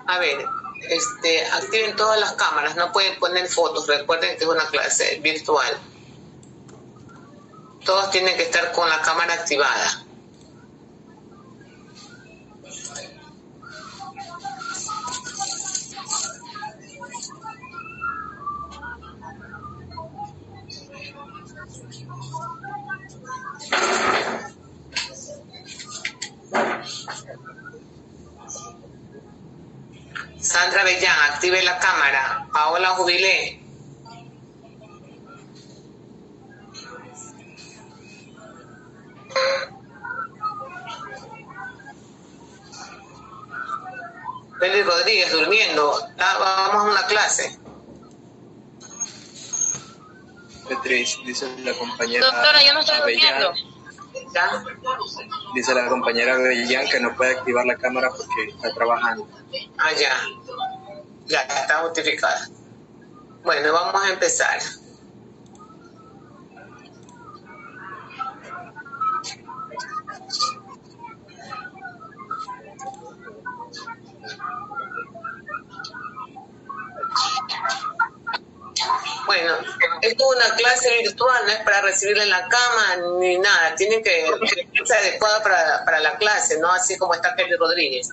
A ver, activen todas las cámaras, no pueden poner fotos, recuerden que es una clase virtual. Todos tienen que estar con la cámara activada. Sandra Bellán, active la cámara. Paola Jubilé. Félix Rodríguez, durmiendo. Vamos a una clase. Beatriz, dice la compañera. Doctora, yo no estoy durmiendo. ¿Ya? Dice la compañera Bellán que no puede activar la cámara porque está trabajando. Ah, ya. Ya está justificada. Bueno, vamos a empezar. Bueno, esto es una clase virtual, no es para recibirla en la cama ni nada. Tienen que ser adecuada para la clase, no así como está Kelly Rodríguez.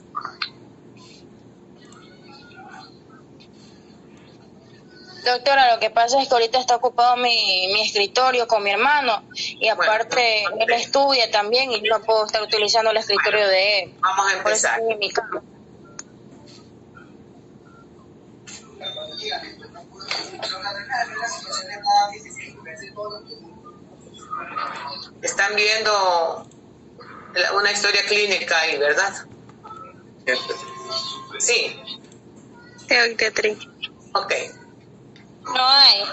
Doctora, lo que pasa es que ahorita está ocupado mi escritorio con mi hermano y aparte él estudia también y no puedo estar utilizando el escritorio de él. Vamos a empezar. Por eso estoy en mi cama. Están viendo una historia clínica ahí, ¿verdad? Sí. Sí, Beatriz. Ok. No hay.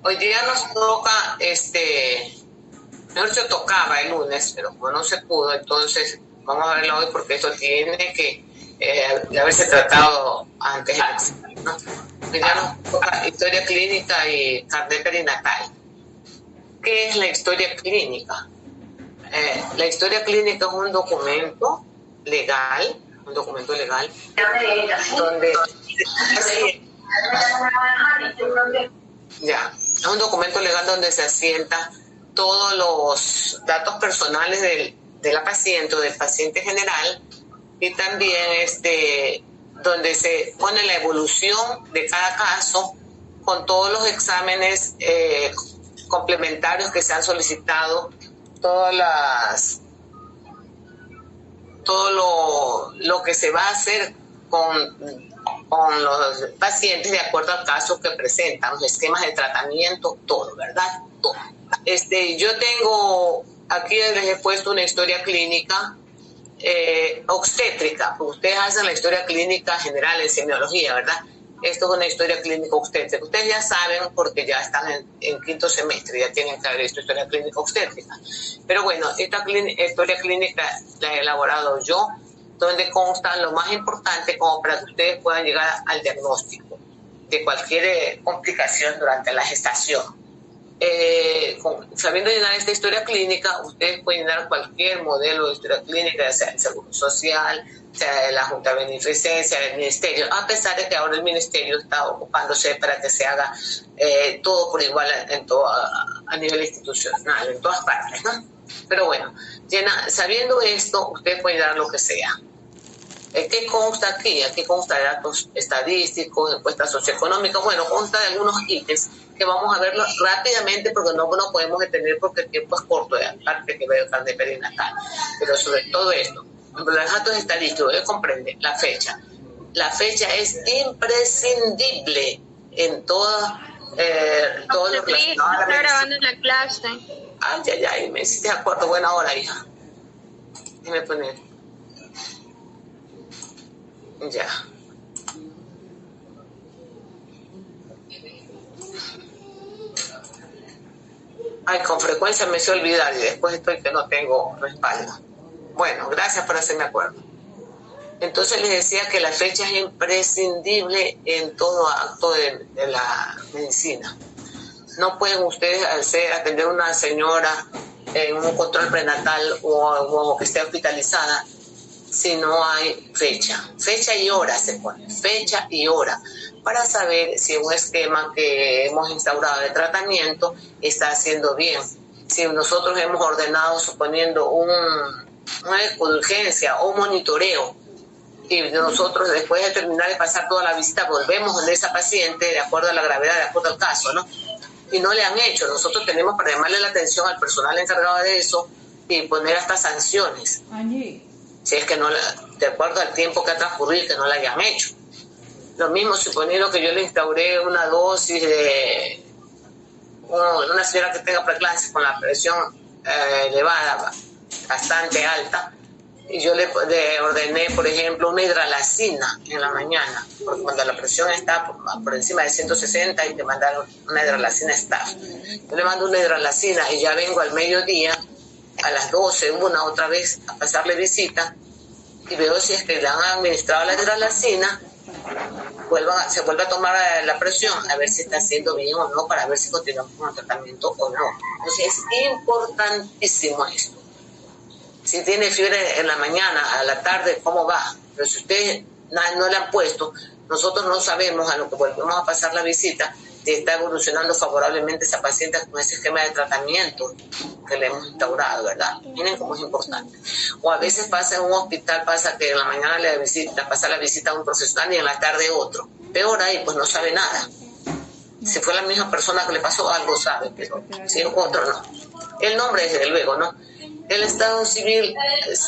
Hoy día nos toca, mejor dicho, tocaba el lunes, pero como no se pudo, entonces vamos a verlo hoy porque esto tiene que de haberse tratado antes, ¿no? Hoy día nos toca historia clínica y carnet perinatal. ¿Qué es la historia clínica? La historia clínica es un documento legal donde es un documento legal donde se asienta todos los datos personales de la paciente o del paciente general y también donde se pone la evolución de cada caso con todos los exámenes complementarios que se han solicitado, todo lo que se va a hacer con los pacientes de acuerdo al caso que presentan, los esquemas de tratamiento, todo, ¿verdad? Todo. Yo tengo, aquí les he puesto una historia clínica obstétrica, porque ustedes hacen la historia clínica general en semiología, ¿verdad? Esto es una historia clínica obstétrica. Ustedes ya saben porque ya están en quinto semestre, ya tienen que haber visto historia clínica obstétrica. Pero bueno, esta historia clínica la he elaborado yo, donde consta lo más importante como para que ustedes puedan llegar al diagnóstico de cualquier complicación durante la gestación. Sabiendo llenar esta historia clínica, ustedes pueden llenar cualquier modelo de historia clínica, ya sea el Seguro Social, sea de la Junta de Beneficencia, del Ministerio, a pesar de que ahora el Ministerio está ocupándose para que se haga todo por igual a nivel institucional, en todas partes, ¿no? Pero bueno, sabiendo esto, ustedes pueden llenar lo que sea. ¿Qué consta aquí? Aquí consta de datos estadísticos, encuestas socioeconómicas, bueno, consta de algunos ítems que vamos a verlo rápidamente porque no nos podemos detener porque el tiempo es corto, aparte que veo carnet perinatal. Pero sobre todo esto, los datos estadísticos, comprende la fecha, La fecha es imprescindible en todo lo relacionado a la medicina. Grabando en la clase. Ay, me hiciste de acuerdo. Buena hora, hija. Déjame poner. Ya. Ay, con frecuencia me sé olvidar y después estoy que no tengo respaldo. Bueno, gracias por hacerme acuerdo. Entonces les decía que la fecha es imprescindible en todo acto de la medicina. No pueden ustedes atender a una señora en un control prenatal o que esté hospitalizada si no hay fecha. Fecha y hora se pone, fecha y hora, para saber si un esquema que hemos instaurado de tratamiento está haciendo bien. Si nosotros hemos ordenado, suponiendo una urgencia o un monitoreo, y nosotros después de terminar de pasar toda la visita volvemos donde esa paciente de acuerdo a la gravedad, de acuerdo al caso, ¿no? Y no le han hecho. Nosotros tenemos para llamarle la atención al personal encargado de eso y poner hasta sanciones. Si es que no, de acuerdo al tiempo que ha transcurrido, que no la hayan hecho. Lo mismo suponiendo que yo le instauré una dosis de una señora que tenga preeclampsia con la presión elevada, bastante alta, y yo le ordené, por ejemplo, una hidralacina en la mañana, porque cuando la presión está por encima de 160 hay que mandar una hidralacina staff. Yo le mando una hidralacina y ya vengo al mediodía, a las 12, otra vez, a pasarle visita, y veo si es que le han administrado la hidralacina, se vuelve a tomar la presión, a ver si está haciendo bien o no, para ver si continuamos con el tratamiento o no. Entonces es importantísimo esto. Si tiene fiebre en la mañana, a la tarde, ¿cómo va? Pero si ustedes no le han puesto, nosotros no sabemos, a lo que volvemos a pasar la visita, si está evolucionando favorablemente esa paciente con ese esquema de tratamiento que le hemos instaurado, ¿verdad? Miren cómo es importante. O a veces pasa en un hospital, pasa que en la mañana pasa la visita a un profesional y en la tarde otro. Peor ahí, pues no sabe nada. Si fue la misma persona que le pasó algo, sabe, pero si es otro, no. El nombre, desde luego, ¿no? El estado civil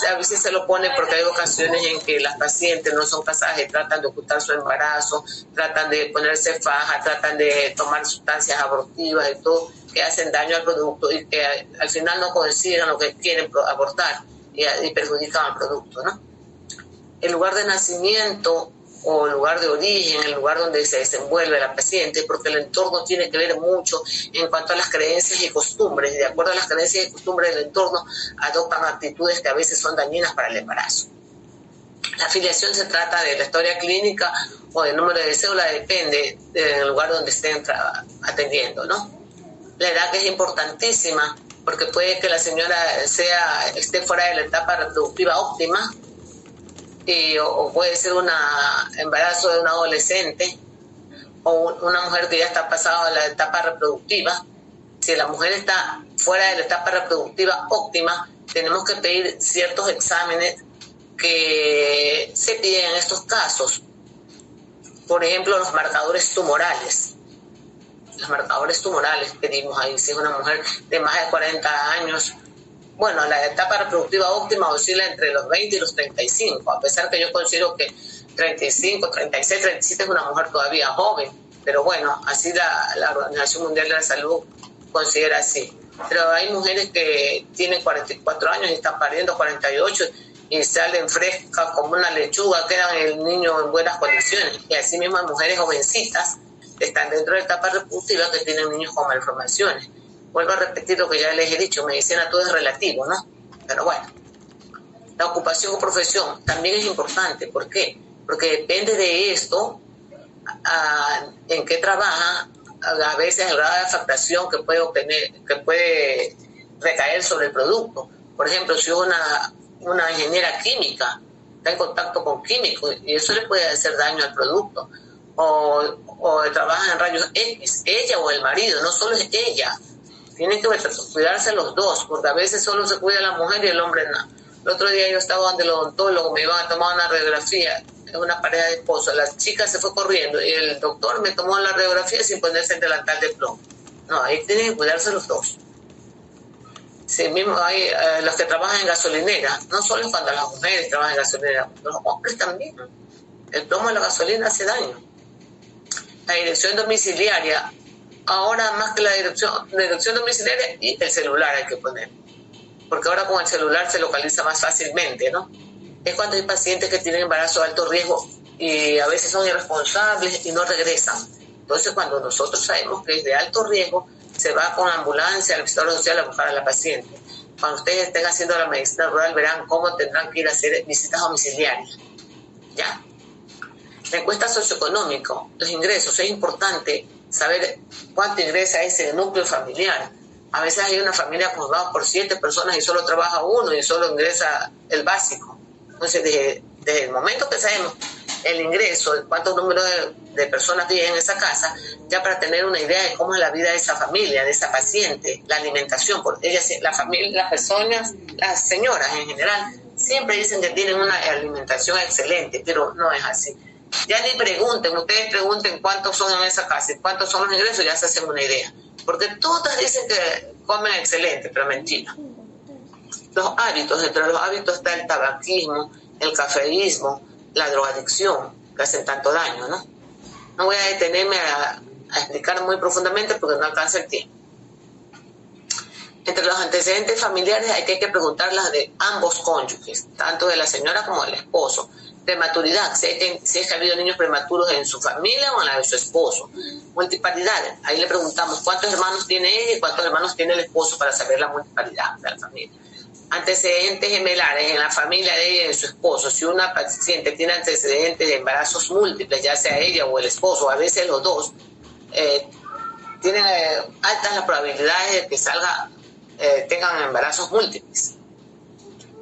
a veces se lo pone porque hay ocasiones en que las pacientes no son casadas y tratan de ocultar su embarazo, tratan de ponerse faja, tratan de tomar sustancias abortivas y todo, que hacen daño al producto y que al final no consiguen lo que quieren abortar y perjudican al producto, ¿no? El lugar de nacimiento o el lugar de origen, el lugar donde se desenvuelve la paciente, porque el entorno tiene que ver mucho en cuanto a las creencias y costumbres. De acuerdo a las creencias y costumbres del entorno, adoptan actitudes que a veces son dañinas para el embarazo. La afiliación se trata de la historia clínica o del número de cédula, depende del lugar donde estén atendiendo, ¿no? La edad, que es importantísima, porque puede que la señora esté fuera de la etapa reproductiva óptima, o puede ser un embarazo de un adolescente o una mujer que ya está pasada la etapa reproductiva. Si la mujer está fuera de la etapa reproductiva óptima, tenemos que pedir ciertos exámenes que se piden en estos casos. Por ejemplo, los marcadores tumorales. Los marcadores tumorales pedimos ahí. Si es una mujer de más de 40 años, bueno, la etapa reproductiva óptima oscila entre los 20 y los 35, a pesar que yo considero que 35, 36, 37 es una mujer todavía joven, pero bueno, así la Organización Mundial de la Salud considera así. Pero hay mujeres que tienen 44 años y están pariendo 48 y salen frescas como una lechuga, quedan el niño en buenas condiciones. Y así mismo hay mujeres jovencitas que están dentro de la etapa reproductiva que tienen niños con malformaciones. Vuelvo a repetir lo que ya les he dicho, medicina todo es relativo, ¿no? Pero bueno, la ocupación o profesión también es importante. ¿Por qué? Porque depende de esto, en qué trabaja, a veces el grado de afectación que puede recaer sobre el producto. Por ejemplo, si una ingeniera química está en contacto con químicos y eso le puede hacer daño al producto, o trabaja en rayos X, ella o el marido, no solo es ella. Tienen que cuidarse los dos, porque a veces solo se cuida la mujer y el hombre no. El otro día yo estaba donde el odontólogo, me iban a tomar una radiografía de una pareja de esposos. La chica se fue corriendo y el doctor me tomó la radiografía sin ponerse el delantal de plomo. No, ahí tienen que cuidarse los dos. Sí, mismo hay los que trabajan en gasolinera, no solo cuando las mujeres trabajan en gasolinera, los hombres también. El plomo de la gasolina hace daño. La dirección domiciliaria, ahora más que la dirección domiciliaria, y el celular hay que poner. Porque ahora con el celular se localiza más fácilmente, ¿no? Es cuando hay pacientes que tienen embarazo de alto riesgo y a veces son irresponsables y no regresan. Entonces, cuando nosotros sabemos que es de alto riesgo, se va con ambulancia al visitador social a buscar a la paciente. Cuando ustedes estén haciendo la medicina rural, verán cómo tendrán que ir a hacer visitas domiciliarias. ¿Ya? La encuesta socioeconómica, los ingresos, es importante saber cuánto ingresa ese núcleo familiar. A veces hay una familia conformada por 7 personas y solo trabaja uno y solo ingresa el básico. Entonces, desde el momento que sabemos el ingreso, cuántos números de personas viven en esa casa, ya para tener una idea de cómo es la vida de esa familia, de esa paciente, la alimentación, porque ellas, la familia, las personas, las señoras en general, siempre dicen que tienen una alimentación excelente, pero no es así. Ya ni pregunten, ustedes pregunten cuántos son en esa casa y cuántos son los ingresos, ya se hacen una idea. Porque todas dicen que comen excelente, pero mentira. Los hábitos, entre los hábitos está el tabaquismo, el cafeísmo, la drogadicción, que hacen tanto daño, ¿no? No voy a detenerme a explicar muy profundamente porque no alcanza el tiempo. Entre los antecedentes familiares hay que preguntarlas de ambos cónyuges, tanto de la señora como del esposo. Prematuridad, si es que ha habido niños prematuros en su familia o en la de su esposo. Multiparidad, ahí le preguntamos cuántos hermanos tiene ella y cuántos hermanos tiene el esposo para saber la multiparidad de la familia. Antecedentes gemelares en la familia de ella y de su esposo. Si una paciente tiene antecedentes de embarazos múltiples, ya sea ella o el esposo, a veces los dos, tienen altas las probabilidades de que tengan embarazos múltiples.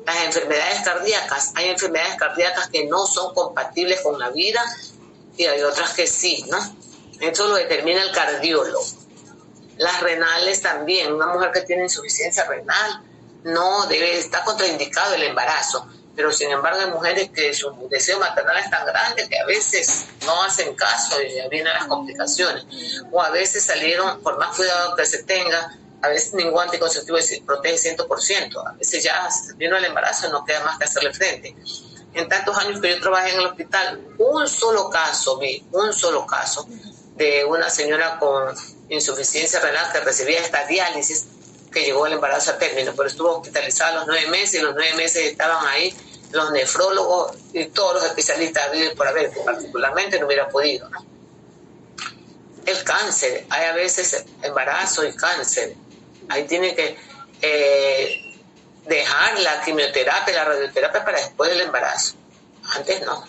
Las enfermedades cardíacas, hay enfermedades cardíacas que no son compatibles con la vida y hay otras que sí, ¿no? Eso lo determina el cardiólogo. Las renales también, una mujer que tiene insuficiencia renal no debe estar contraindicado el embarazo, pero sin embargo hay mujeres que su deseo maternal es tan grande que a veces no hacen caso y ya vienen las complicaciones, o a veces salieron, por más cuidado que se tenga, a veces ningún anticonceptivo protege 100%, a veces ya vino el embarazo y no queda más que hacerle frente. En tantos años que yo trabajé en el hospital, un solo caso de una señora con insuficiencia renal que recibía esta diálisis, que llegó el embarazo a término, pero estuvo hospitalizada a los 9 meses y los 9 meses estaban ahí los nefrólogos y todos los especialistas habidos por haber, que particularmente no hubiera podido, ¿no? El cáncer, hay a veces embarazo y cáncer, ahí tiene que dejar la quimioterapia, la radioterapia para después del embarazo, antes no.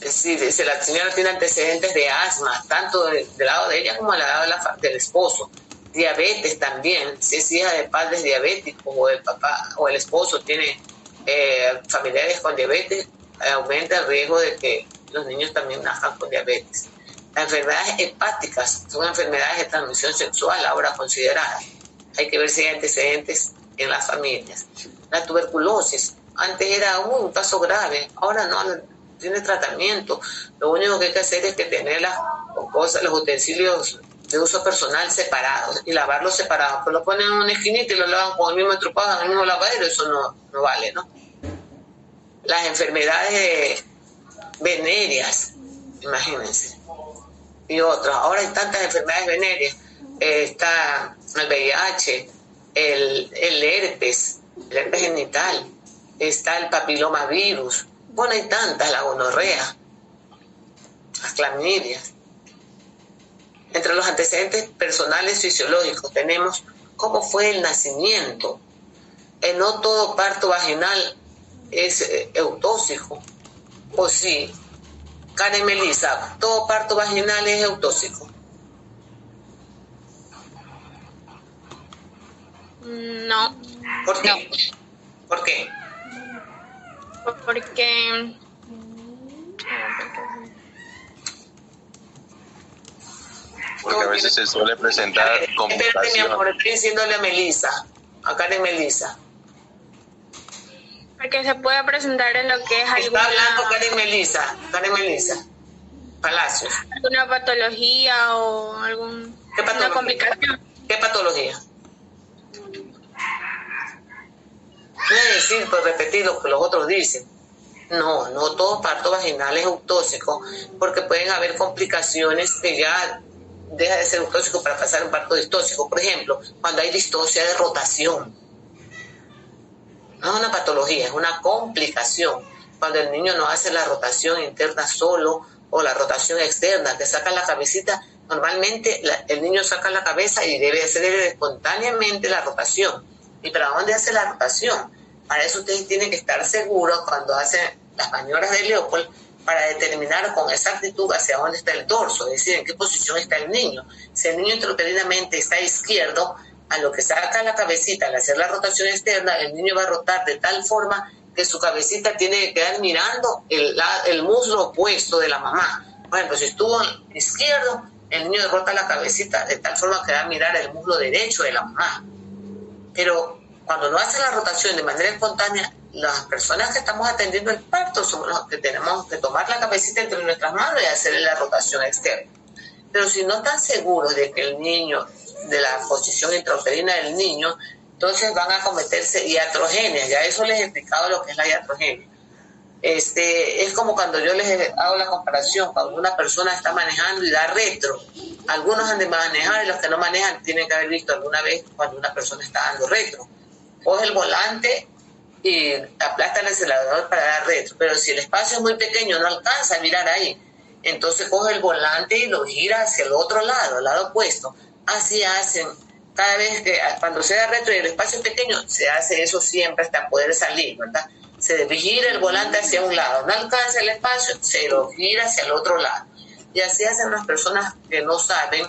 Es decir, si la señora tiene antecedentes de asma, tanto del lado de ella como del lado del esposo. Diabetes también, si es hija de padres diabéticos o el papá o el esposo tiene familiares con diabetes, aumenta el riesgo de que los niños también nazcan con diabetes. Las enfermedades hepáticas son enfermedades de transmisión sexual ahora consideradas. Hay que ver si hay antecedentes en las familias. La tuberculosis, antes era un caso grave, ahora no, tiene tratamiento. Lo único que hay que hacer es que tener los utensilios de uso personal separados y lavarlos separados. Pues lo ponen en una esquinita y lo lavan con el mismo entrupado, en el mismo lavadero, eso no vale, ¿no? Las enfermedades venéreas, imagínense, y otras. Ahora hay tantas enfermedades venéreas, está el VIH, el herpes genital, está el papilomavirus, bueno, hay tantas, la gonorrea, las clamidias. Entre los antecedentes personales fisiológicos tenemos cómo fue el nacimiento. No todo parto vaginal es eutóxico. O sí, Karen Melissa, todo parto vaginal es eutóxico. No. ¿Por qué? No. ¿Por qué? Porque a veces se suele presentar complicaciones. Espérate, mi amor, estoy diciéndole a Melissa, a Karen Melissa. Porque se puede presentar en lo que es Está hablando Karen Melissa Palacios. ¿Alguna patología o alguna complicación? ¿Qué patología? Puede decir, pues repetir lo que los otros dicen. No, no todo parto vaginal es eutóxico, porque pueden haber complicaciones que ya deja de ser eutóxico para pasar a un parto distóxico. Por ejemplo, cuando hay distocia de rotación. No es una patología, es una complicación. Cuando el niño no hace la rotación interna solo o la rotación externa, que saca la cabecita, normalmente el niño saca la cabeza y debe hacer espontáneamente la rotación. ¿Y para dónde hace la rotación? Para eso ustedes tienen que estar seguros cuando hacen las maniobras de Leopold para determinar con exactitud hacia dónde está el dorso, es decir, en qué posición está el niño. Si el niño intrauterinamente está izquierdo, a lo que saca la cabecita al hacer la rotación externa, el niño va a rotar de tal forma que su cabecita tiene que quedar mirando el muslo opuesto de la mamá. Por ejemplo, si estuvo izquierdo, el niño rota la cabecita de tal forma que va a mirar el muslo derecho de la mamá. Pero cuando no hace la rotación de manera espontánea, las personas que estamos atendiendo el parto somos los que tenemos que tomar la cabecita entre nuestras manos y hacerle la rotación externa. Pero si no están seguros de que el niño, de la posición intrauterina del niño, entonces van a cometerse iatrogenias. Ya eso les he explicado lo que es la iatrogenia. Es como cuando yo les hago la comparación, cuando una persona está manejando y da retro. Algunos han de manejar y los que no manejan tienen que haber visto alguna vez cuando una persona está dando retro. Coge el volante y aplasta el acelerador para dar retro, pero si el espacio es muy pequeño no alcanza a mirar ahí, entonces coge el volante y lo gira hacia el otro lado, el lado opuesto. Así hacen cada vez que cuando se da retro y el espacio es pequeño, se hace eso siempre hasta poder salir, ¿verdad? Se gira el volante hacia un lado, no alcanza el espacio, se lo gira hacia el otro lado. Y así hacen las personas que no saben,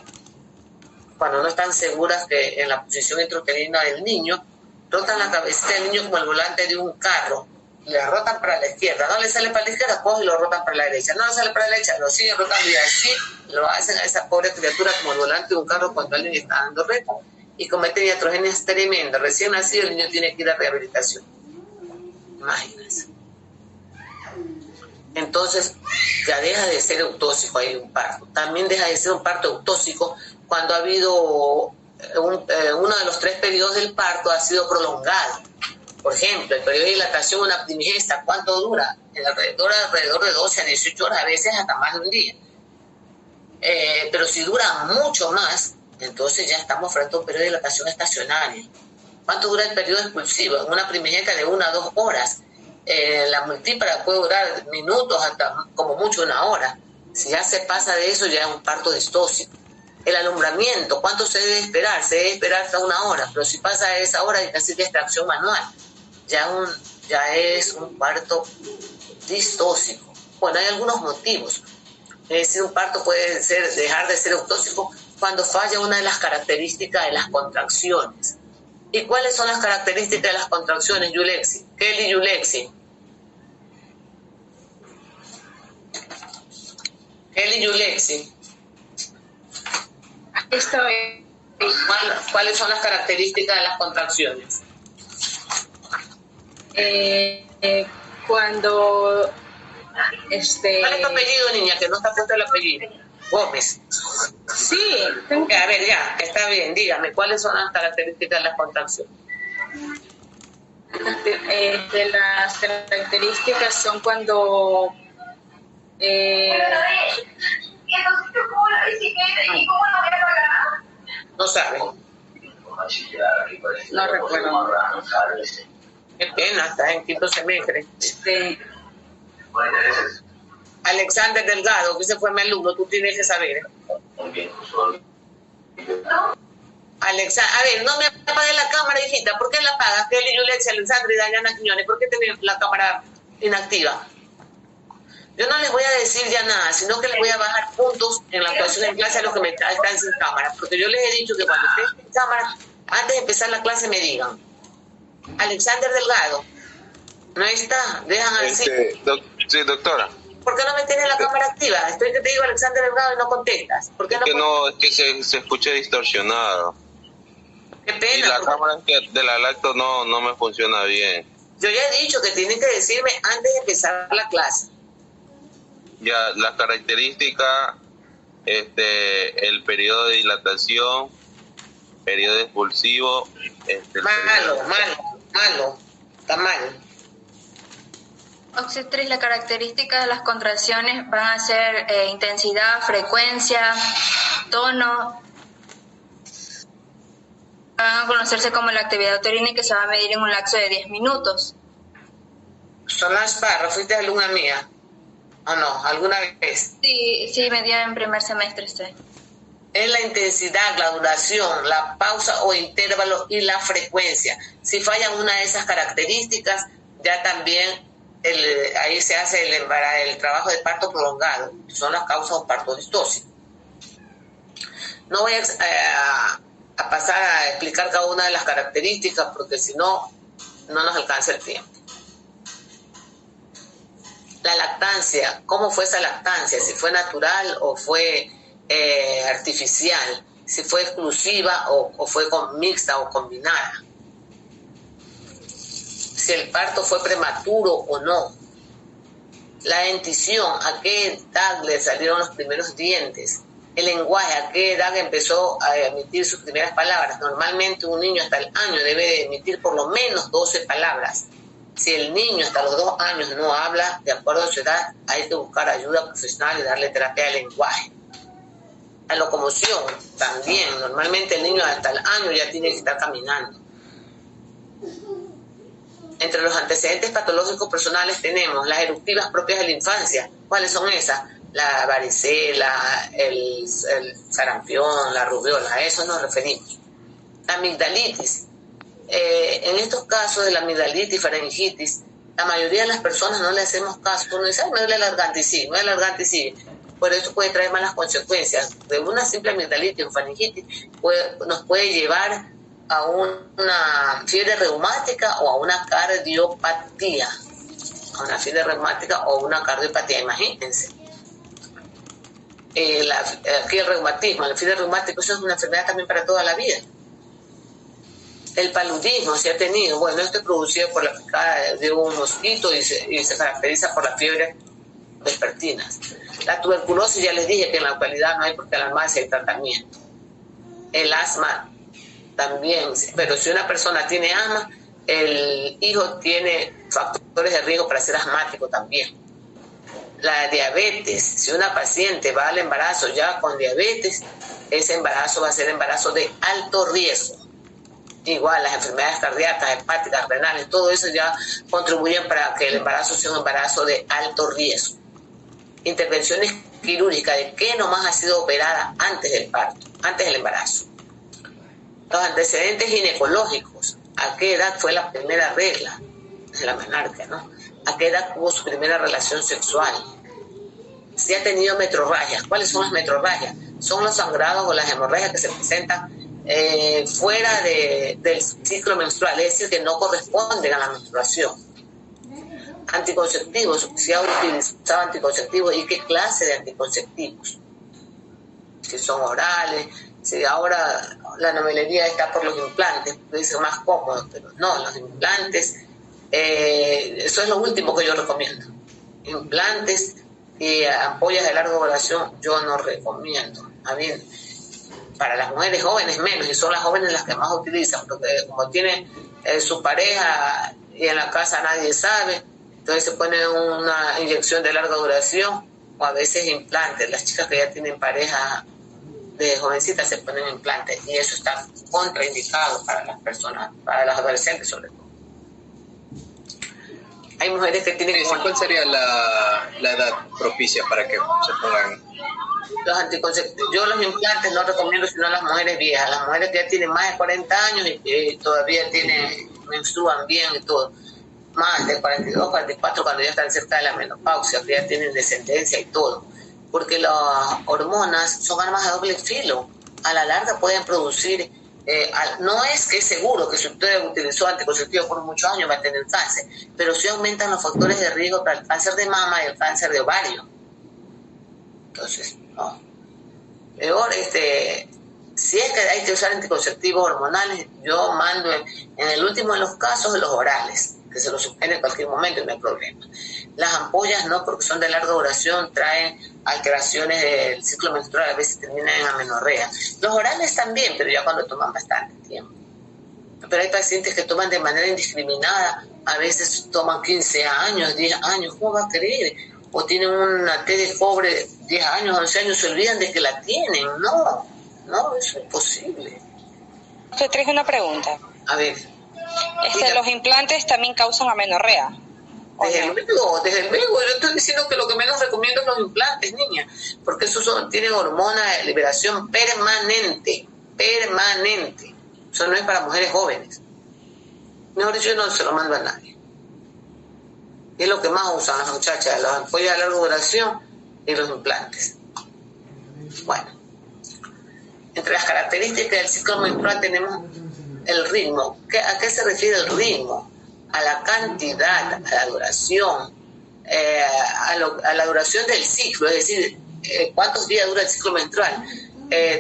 cuando no están seguras que en la posición intrauterina del niño, rotan la cabecita del niño como el volante de un carro, le rotan para la izquierda, no le sale para la izquierda, coge y lo rotan para la derecha, no le sale para la derecha, lo siguen rotando y así lo hacen a esa pobre criatura como el volante de un carro cuando alguien está dando retro y cometen iatrogenias tremendas. Recién nacido el niño tiene que ir a rehabilitación. Imagínense. Entonces ya deja de ser eutóxico ahí un parto. También deja de ser un parto eutóxico cuando ha habido uno de los 3 periodos del parto ha sido prolongado. Por ejemplo, el periodo de dilatación de una primigesta, ¿cuánto dura? Alrededor de 12 a 18 horas, a veces hasta más de un día. Pero si dura mucho más, entonces ya estamos frente a un periodo de dilatación estacionaria. ¿Cuánto dura el periodo expulsivo? En una primigesta de 1 a 2 horas. La multípara puede durar minutos, hasta como mucho 1 hora. Si ya se pasa de eso, ya es un parto distóxico. El alumbramiento, ¿cuánto se debe esperar? Se debe esperar hasta 1 hora, pero si pasa de esa hora hay que hacer extracción manual. Ya es un parto distóxico. Bueno, hay algunos motivos. Es decir, un parto puede dejar de ser eutóxico cuando falla una de las características de las contracciones. ¿Y cuáles son las características de las contracciones, Yulexi? Kelly Yulexi. Kelly Yulexi. ¿Cuáles son las características de las contracciones? Cuando ¿Cuál es tu apellido, niña? Que no está puesto el apellido. Gómez. Sí. A ver, ya, está bien. Dígame, ¿cuáles son las características de las contracciones? Las características son cuando No sabe. No recuerdo. Qué pena, estás en quinto semestre. Alexander Delgado, que ese fue mi alumno, tú tienes que saber. A ver, no me apagues la cámara, hijita. ¿Por qué la apagas? Kelly, Yulexi, Alexandra y Dayana Quiñones, ¿por qué tenés la cámara inactiva? Yo no les voy a decir ya nada, sino que les voy a bajar puntos en la actuación en clase a los que están sin cámara, porque yo les he dicho que cuando estén sin cámara, antes de empezar la clase me digan. Alexander Delgado, no está, dejan así. Sí, doctora. ¿Por qué no me tienes la cámara activa? Estoy que te digo Alexander Delgado y no contestas. ¿Por qué no? Es que se escucha distorsionado. Qué pena. Y la cámara de la lacto no me funciona bien. Yo ya he dicho que tienen que decirme antes de empezar la clase. Ya, las características, el periodo de dilatación, periodo expulsivo. Malo. Está mal. Obstetriz, la característica de las contracciones van a ser intensidad, frecuencia, tono. Van a conocerse como la actividad uterina y que se va a medir en un lapso de 10 minutos. Solange Parra, ¿fuiste alumna mía? ¿O no? ¿Alguna vez? Sí, me dio en primer semestre, sí. Es la intensidad, la duración, la pausa o intervalo y la frecuencia. Si falla una de esas características, ya también ahí se hace el trabajo de parto prolongado, que son las causas de parto distóxico. No voy a pasar a explicar cada una de las características porque si no, no nos alcanza el tiempo. La lactancia, ¿cómo fue esa lactancia? Si fue natural o fue artificial, si fue exclusiva o fue mixta o combinada, si el parto fue prematuro o no, la dentición, a qué edad le salieron los primeros dientes, el lenguaje, a qué edad empezó a emitir sus primeras palabras. Normalmente un niño hasta el año debe de emitir por lo menos 12 palabras. Si el niño hasta los 2 años no habla, de acuerdo a su edad, hay que buscar ayuda profesional y darle terapia de lenguaje. La locomoción también, normalmente el niño hasta el año ya tiene que estar caminando. Entre los antecedentes patológicos personales tenemos las eruptivas propias de la infancia. ¿Cuáles son esas? La varicela, el sarampión, la rubiola, a eso nos referimos. La amigdalitis. En estos casos de la amigdalitis, faringitis, la mayoría de las personas no le hacemos caso. Uno dice, me duele la garganta y sí, me duele la garganta y sí. Por eso puede traer malas consecuencias. De una simple amigdalitis o faringitis nos puede llevar a una fiebre reumática o a una cardiopatía. A una fiebre reumática o una cardiopatía, imagínense. Aquí el reumatismo, el fiebre reumático, eso es una enfermedad también para toda la vida. El paludismo se ha tenido, bueno, esto es producido por la picada de un mosquito y se caracteriza por las fiebres vespertinas. La tuberculosis, ya les dije que en la actualidad no hay por qué alarmarse, hay tratamiento. El asma también, pero si una persona tiene asma, el hijo tiene factores de riesgo para ser asmático también. La diabetes, si una paciente va al embarazo ya con diabetes, ese embarazo va a ser embarazo de alto riesgo. Igual las enfermedades cardíacas, hepáticas, renales, todo eso ya contribuyen para que el embarazo sea un embarazo de alto riesgo. Intervenciones quirúrgicas, ¿de qué nomás ha sido operada antes del parto, antes del embarazo? Los antecedentes ginecológicos, ¿a qué edad fue la primera regla? Es la menarquia, ¿no? ¿A qué edad tuvo su primera relación sexual? Si ha tenido metrorragias, ¿cuáles son las metrorragias? Son los sangrados o las hemorragias que se presentan fuera del ciclo menstrual, es decir, que no corresponden a la menstruación. Anticonceptivos, si ha utilizado anticonceptivos y qué clase de anticonceptivos, si son orales, si ahora la novelería está por los implantes, puede ser más cómodo, pero no, los implantes, eso es lo último que yo recomiendo. Implantes y ampollas de larga duración yo no recomiendo. A mí, para las mujeres jóvenes menos, y son las jóvenes las que más utilizan, porque como tienen su pareja y en la casa nadie sabe, entonces se pone una inyección de larga duración o a veces implantes. Las chicas que ya tienen pareja de jovencitas se ponen implantes y eso está contraindicado para las personas, para las adolescentes sobre todo. Hay mujeres que tienen... ¿Cuál sería la edad propicia para que se pongan los anticonceptivos? Yo los implantes no recomiendo sino a las mujeres viejas, las mujeres que ya tienen más de 40 años y todavía menstruan bien y todo. Más de 42, 44 cuando ya están cerca de la menopausia, que ya tienen descendencia y todo. Porque las hormonas son armas de doble filo. A la larga pueden producir... no es que es seguro que si usted utilizó anticonceptivos por muchos años va a tener cáncer, pero sí aumentan los factores de riesgo para el cáncer de mama y el cáncer de ovario. Entonces, no. Peor, si es que hay que usar anticonceptivos hormonales, yo mando en el último de los casos los orales, que se los suspende en cualquier momento y no hay problema. Las ampollas no, porque son de larga duración, traen alteraciones del ciclo menstrual, a veces terminan en amenorrea. Los orales también, pero ya cuando toman bastante tiempo. Pero hay pacientes que toman de manera indiscriminada a veces toman 15 años, 10 años, ¿cómo va a creer? O tienen una T de cobre 10 años, 11 años, se olvidan de que la tienen. No, eso es imposible. Te traje una pregunta. A ver. ¿Los implantes también causan amenorrea? Desde luego, yo estoy diciendo que lo que menos recomiendo es los implantes, niña, porque esos tienen hormona de liberación permanente. Eso no es para mujeres jóvenes. Mejor dicho, yo no se lo mando a nadie. Es lo que más usan las muchachas, las ampollas de larga duración y los implantes. Bueno, entre las características del ciclo menstrual tenemos el ritmo. ¿A qué se refiere el ritmo? A la cantidad, a la duración, a la duración del ciclo, es decir, cuántos días dura el ciclo menstrual.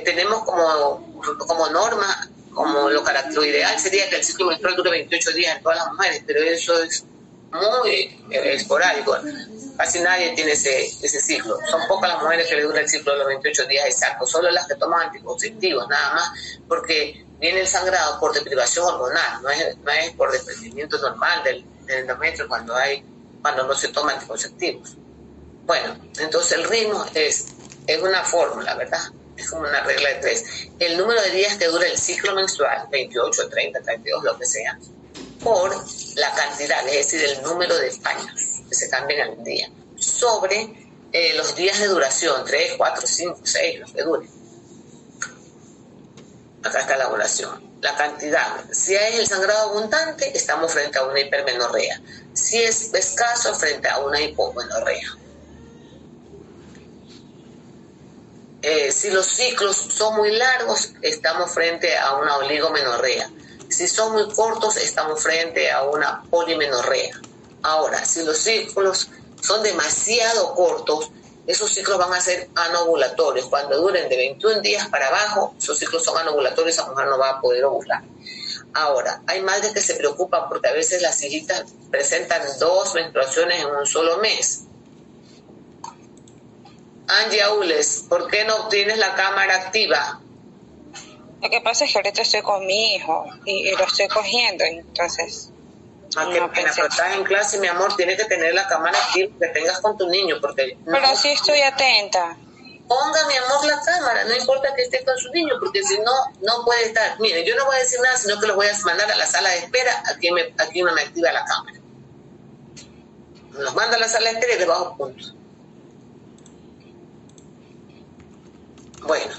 Tenemos como norma, como lo ideal sería que el ciclo menstrual dure 28 días en todas las mujeres, pero eso es muy esporádico. Casi nadie tiene ese ciclo. Son pocas las mujeres que le dura el ciclo de los 28 días exactos, solo las que toman anticonceptivos, nada más, porque viene el sangrado por deprivación hormonal, no es por desprendimiento normal del endometrio cuando no se toman anticonceptivos. Bueno, entonces el ritmo es una fórmula, ¿verdad? Es como una regla de 3. El número de días que dura el ciclo menstrual, 28, 30, 32, lo que sea, por la cantidad, es decir, el número de paños que se cambian al día, sobre los días de duración, 3, 4, 5, 6, los que duren. Acá está la ovulación. La cantidad. Si es el sangrado abundante, estamos frente a una hipermenorrea. Si es escaso, frente a una hipomenorrea. Si los ciclos son muy largos, estamos frente a una oligomenorrea. Si son muy cortos, estamos frente a una polimenorrea. Ahora, si los ciclos son demasiado cortos, esos ciclos van a ser anovulatorios. Cuando duren de 21 días para abajo, esos ciclos son anovulatorios, esa mujer no va a poder ovular. Ahora, hay madres que se preocupan porque a veces las hijitas presentan 2 menstruaciones en un solo mes. Angie Aules, ¿por qué no obtienes la cámara activa? Lo que pasa es que ahorita estoy con mi hijo y lo estoy cogiendo, entonces... Qué pena, pero estás en clase, mi amor, tienes que tener la cámara activa que tengas con tu niño, porque... Pero sí estoy atenta. Ponga, mi amor, la cámara, no importa que esté con su niño, porque si no, no puede estar. Mire, yo no voy a decir nada, sino que los voy a mandar a la sala de espera, aquí no me activa la cámara. Los mando a la sala de espera y les bajo puntos. Bueno.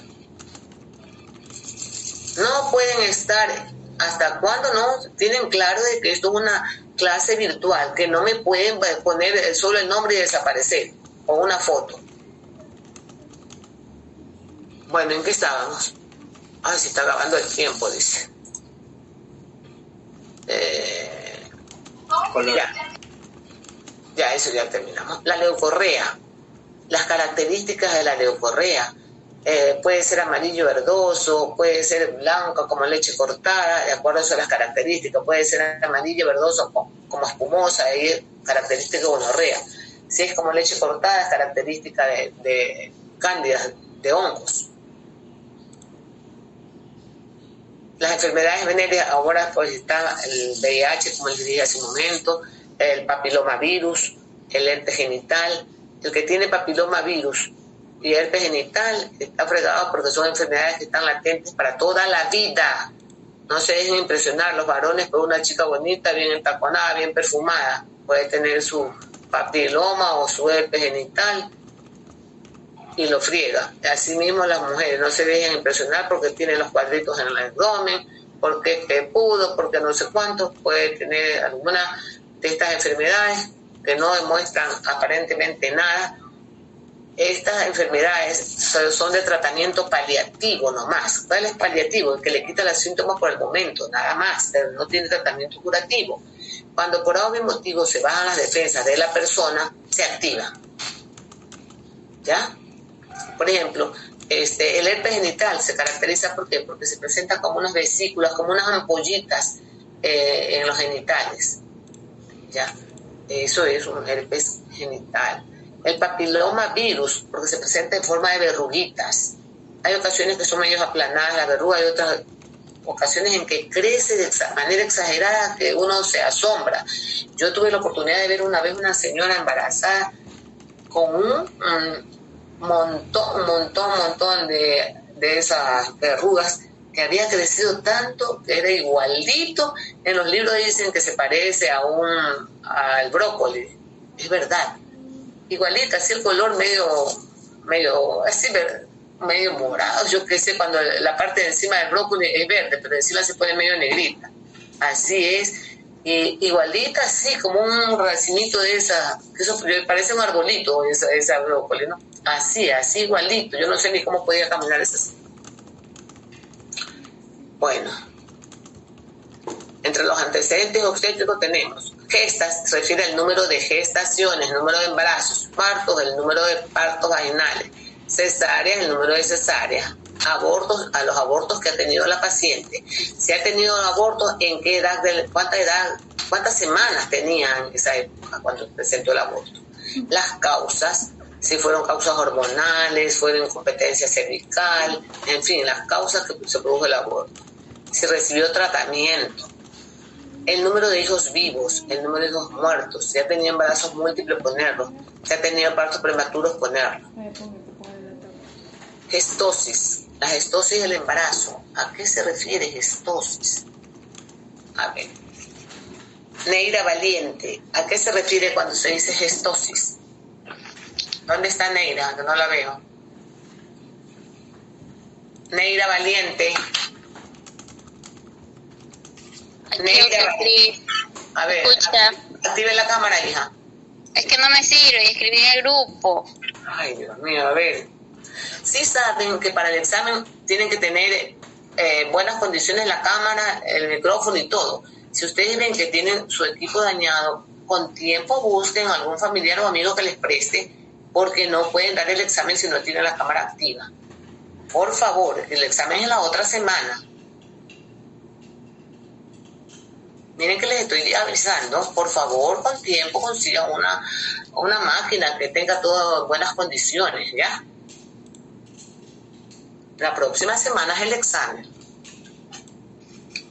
No pueden estar... ¿Hasta cuándo no tienen claro de que esto es una clase virtual? Que no me pueden poner solo el nombre y desaparecer, o una foto. Bueno, ¿en qué estábamos? Ay, se está acabando el tiempo, dice. Ya, eso ya terminamos. La leucorrea. Las características de la leucorrea. Puede ser amarillo verdoso, puede ser blanco como leche cortada, de acuerdo a las características, puede ser amarillo verdoso como espumosa, ahí es característica de gonorrea. Si es como leche cortada, es característica de cándidas, de hongos. Las enfermedades venéreas ahora pues está el VIH, como les dije hace un momento, el papilomavirus, el herpes genital. El que tiene papilomavirus y herpes genital está fregado porque son enfermedades que están latentes para toda la vida. No se dejen impresionar los varones por una chica bonita, bien entaconada, bien perfumada. Puede tener su papiloma o su herpes genital y lo friega. Asimismo las mujeres no se dejen impresionar porque tienen los cuadritos en el abdomen, porque es pepudo, porque no sé cuánto. Puede tener alguna de estas enfermedades que no demuestran aparentemente nada. Estas enfermedades son de tratamiento paliativo nomás. ¿Cuál es paliativo? El que le quita los síntomas por el momento, nada más, pero no tiene tratamiento curativo. Cuando por algún motivo se bajan las defensas de la persona, se activan. ¿Ya? Por ejemplo, el herpes genital se caracteriza porque se presenta como unas vesículas, como unas ampollitas en los genitales. ¿Ya? Eso es un herpes genital. El papilomavirus, porque se presenta en forma de verruguitas. Hay ocasiones que son medio aplanadas la verruga, hay otras ocasiones en que crece de manera exagerada que uno se asombra. Yo tuve la oportunidad de ver una vez una señora embarazada con un montón de esas verrugas, que había crecido tanto que era igualito. En los libros dicen que se parece al brócoli. Es verdad, igualita, así el color medio así, medio morado, yo qué sé, cuando la parte de encima del brócoli es verde, pero encima se pone medio negrita. Así es, igualita, así como un racimito de esa, que eso parece un arbolito, esa brócoli, ¿no? Así igualito, yo no sé ni cómo podía caminar esa. Bueno, entre los antecedentes obstétricos tenemos gestas, se refiere al número de gestaciones, número de embarazos, partos, el número de partos vaginales, cesáreas, el número de cesáreas, abortos, a los abortos que ha tenido la paciente, si ha tenido abortos, en qué edad, cuántas semanas tenía en esa época cuando presentó el aborto, las causas, si fueron causas hormonales, fueron incompetencia cervical, en fin, las causas que se produjo el aborto, si recibió tratamiento, el número de hijos vivos, el número de hijos muertos, si ha tenido embarazos múltiples, ponerlos, si ha tenido partos prematuros, ponerlos. Gestosis, la gestosis del embarazo. ¿A qué se refiere gestosis? A ver. Neira Valiente, ¿a qué se refiere cuando se dice gestosis? ¿Dónde está Neira? Que no la veo. Neira Valiente. Neira Valiente. A ver, escucha, active la cámara, hija. es que no me sirve, escribí en el grupo. Ay, Dios mío, a ver. Sí saben que para el examen tienen que tener buenas condiciones la cámara, el micrófono y todo. Si ustedes ven que tienen su equipo dañado, con tiempo busquen a algún familiar o amigo que les preste, porque no pueden dar el examen si no tienen la cámara activa. Por favor, el examen es la otra semana. Miren que les estoy avisando, por favor, con tiempo consigan una máquina que tenga todas buenas condiciones, ¿ya? La próxima semana es el examen.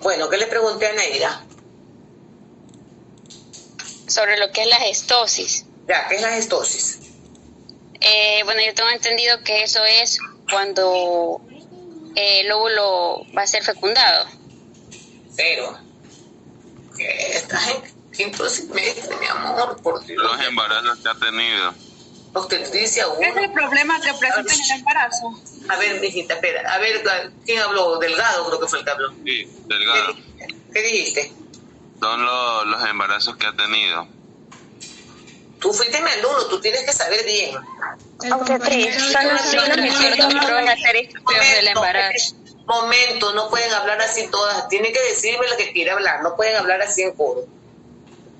Bueno, ¿qué le pregunté a Neira? Sobre lo que es la gestosis. Ya, ¿qué es la gestosis? Bueno, yo tengo entendido que eso es cuando el óvulo va a ser fecundado. Pero, ¿qué estás en quinto semestre, mi amor? Por Dios. Los embarazos que ha tenido. Obstetricia 1. ¿Qué es el problema que presenta en el embarazo? A ver, mijita, espera. A ver, ¿quién habló? Delgado creo que fue el que habló. Sí, Delgado. ¿Qué dijiste? Son los embarazos que ha tenido. Tú fuiste mi alumno, tú tienes que saber bien. Obstetriz, son los signos y síntomas característicos del embarazo. Momento, no pueden hablar así todas. Tienen que decirme lo que quiere hablar. No pueden hablar así en coro.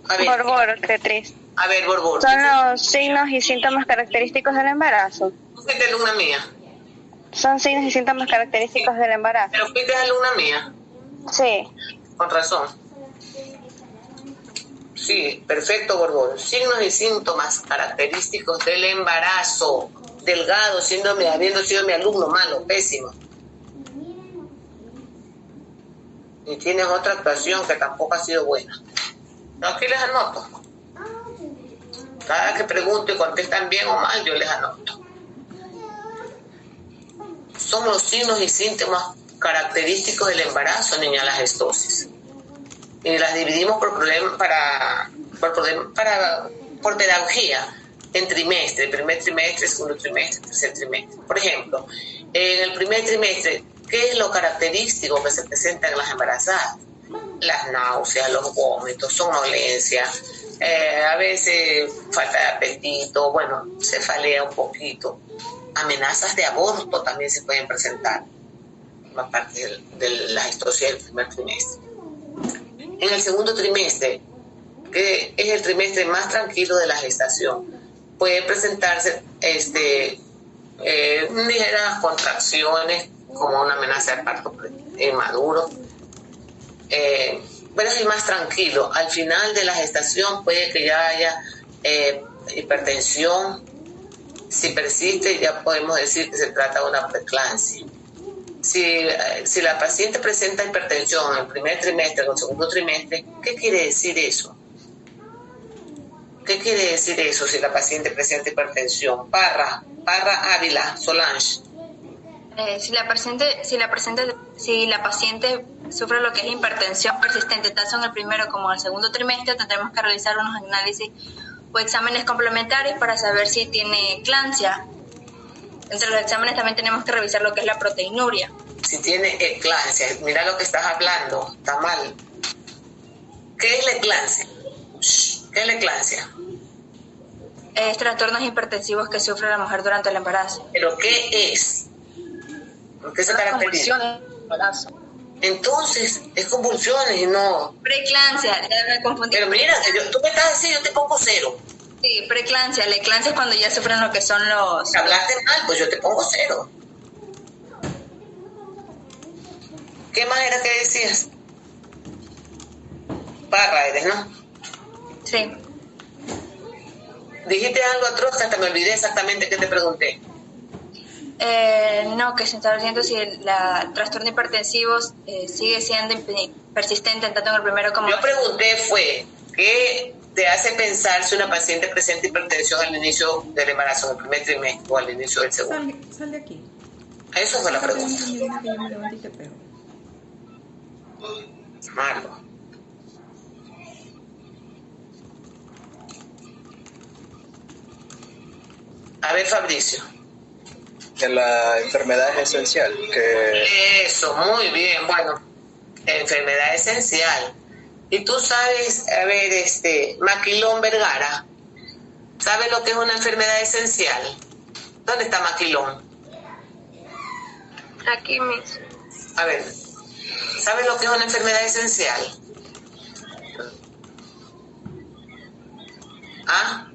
A ver, Borbor, obstetriz. a ver, Borbor. Son los signos y síntomas característicos del embarazo. Tú fuiste alumna mía. Son signos y síntomas característicos del embarazo. Pero fuiste alumna mía. Sí. Con razón. Sí, perfecto, Borbón. Signos y síntomas característicos del embarazo. Delgado, habiendo sido mi alumno malo, pésimo. Y tienes otra actuación que tampoco ha sido buena. No, aquí les anoto. Cada vez que pregunto y contestan bien o mal, yo les anoto. Son los signos y síntomas característicos del embarazo, niña, la gestosis. Y las dividimos por pedagogía en trimestre, primer trimestre, segundo trimestre, tercer trimestre. Por ejemplo, en el primer trimestre, ¿qué es lo característico que se presenta en las embarazadas? Las náuseas, los vómitos, somnolencia, a veces falta de apetito, bueno, cefalea un poquito. Amenazas de aborto también se pueden presentar, aparte de la gestosis del primer trimestre. En el segundo trimestre, que es el trimestre más tranquilo de la gestación, puede presentarse ligeras contracciones como una amenaza de parto inmaduro, pero es el más tranquilo. Al final de la gestación puede que ya haya hipertensión. Si persiste, ya podemos decir que se trata de una preeclampsia. si la paciente presenta hipertensión en el primer trimestre o en el segundo trimestre, ¿qué quiere decir eso? ¿Qué quiere decir eso si la paciente presenta hipertensión? Parra Ávila, Solange. Si la paciente sufre lo que es hipertensión persistente, tanto en el primero como en el segundo trimestre, tendremos que realizar unos análisis o exámenes complementarios para saber si tiene eclampsia. Entre los exámenes también tenemos que revisar lo que es la proteinuria. Si tiene eclampsia, mira lo que estás hablando, está mal. ¿Qué es la eclampsia? ¿Qué es la eclampsia? Es trastornos hipertensivos que sufre la mujer durante el embarazo. ¿Pero qué es? ¿Por qué se caracteriza? Entonces, es convulsiones y no... Preeclampsia, ya me confundí. Pero mira, tú me estás diciendo, yo te pongo 0. Sí, preeclampsia. La eclampsia es cuando ya sufren lo que son los... Hablaste mal, pues yo te pongo 0. ¿Qué más era que decías? Parra eres, ¿no? Sí. Dijiste algo atroz, hasta me olvidé exactamente qué te pregunté. No, que se está viendo si el trastorno hipertensivo sigue siendo persistente tanto en el primero como... Yo pregunté fue, ¿qué te hace pensar si una paciente presenta hipertensión al inicio del embarazo, en el primer trimestre o al inicio del segundo? Sal de aquí. Eso fue la pregunta. Malo. A ver, Fabricio. Que la enfermedad es esencial. Que... Eso, muy bien. Bueno, enfermedad esencial. Y tú sabes, a ver, Maquilón Vergara, ¿sabes lo que es una enfermedad esencial? ¿Dónde está Maquilón? Aquí mismo. A ver, ¿sabes lo que es una enfermedad esencial? ¿Ah?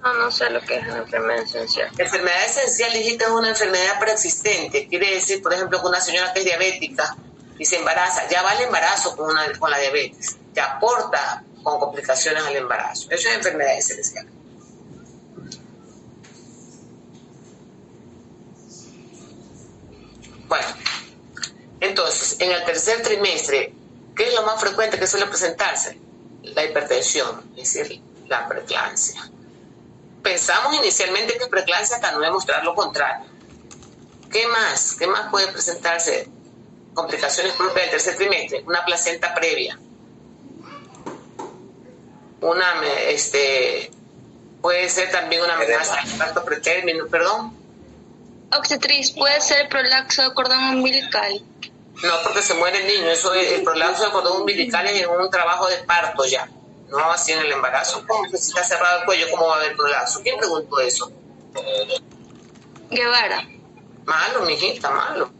No sé lo que es una enfermedad esencial. Enfermedad esencial, dijiste, es una enfermedad preexistente. Quiere decir, por ejemplo, que una señora que es diabética y se embaraza, ya va al embarazo con la diabetes, ya aporta con complicaciones al embarazo. Eso es enfermedad esencial. Bueno, entonces, en el tercer trimestre, ¿qué es lo más frecuente que suele presentarse? La hipertensión, es decir, la preeclampsia. Pensamos inicialmente que preeclampsia hasta no demostrar lo contrario. ¿Qué más? ¿Qué más puede presentarse? Complicaciones propias del tercer trimestre. Una placenta previa. Puede ser también una amenaza de parto pretérmino, perdón. Obstetriz, puede ser prolapso de cordón umbilical. No, porque se muere el niño. Eso, el prolapso de cordón umbilical es en un trabajo de parto ya. No así en el embarazo. ¿Cómo que si está cerrado el cuello, cómo va a haber prolapso? ¿Quién preguntó eso? Guevara. Malo, mijita, malo.